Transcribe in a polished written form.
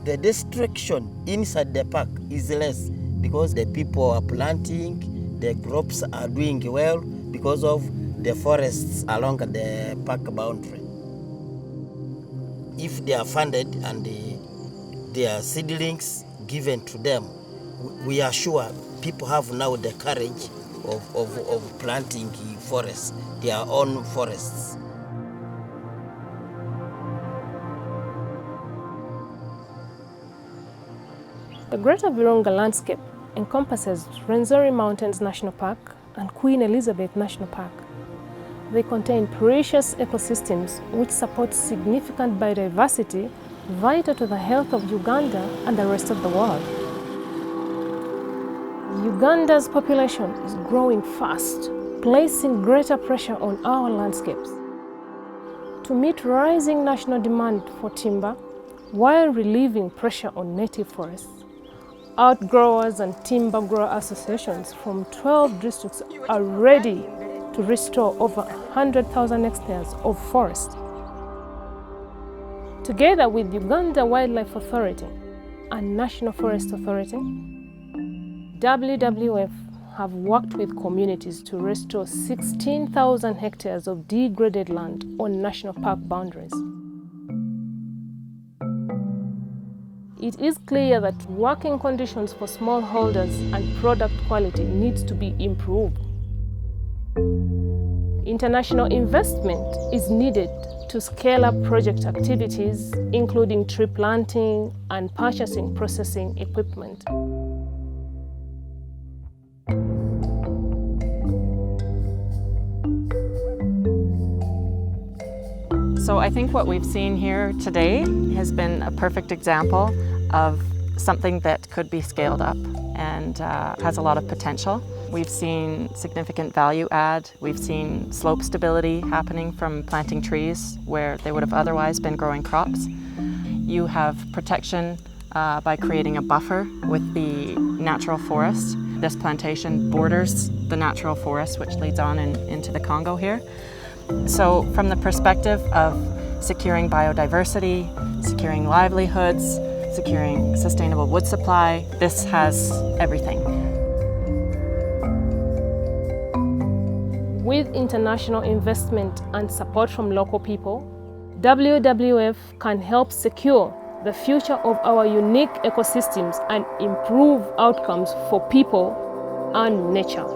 the destruction inside the park is less because the people are planting, the crops are doing well because of the forests along the park boundary. If they are funded and their seedlings given to them, we are sure people have now the courage of planting forests, their own forests. The Greater Virunga Landscape encompasses Rwenzori Mountains National Park and Queen Elizabeth National Park. They contain precious ecosystems which support significant biodiversity vital to the health of Uganda and the rest of the world. Uganda's population is growing fast, placing greater pressure on our landscapes. To meet rising national demand for timber while relieving pressure on native forests, outgrowers and timber grower associations from 12 districts are ready to restore over 100,000 hectares of forest. Together with Uganda Wildlife Authority and National Forest Authority, WWF have worked with communities to restore 16,000 hectares of degraded land on national park boundaries. It is clear that working conditions for smallholders and product quality needs to be improved. International investment is needed to scale up project activities, including tree planting and purchasing processing equipment. So I think what we've seen here today has been a perfect example of something that could be scaled up and has a lot of potential. We've seen significant value add. We've seen slope stability happening from planting trees where they would have otherwise been growing crops. You have protection by creating a buffer with the natural forest. This plantation borders the natural forest, which leads on into the Congo here. So from the perspective of securing biodiversity, securing livelihoods, securing sustainable wood supply, this has everything. With international investment and support from local people, WWF can help secure the future of our unique ecosystems and improve outcomes for people and nature.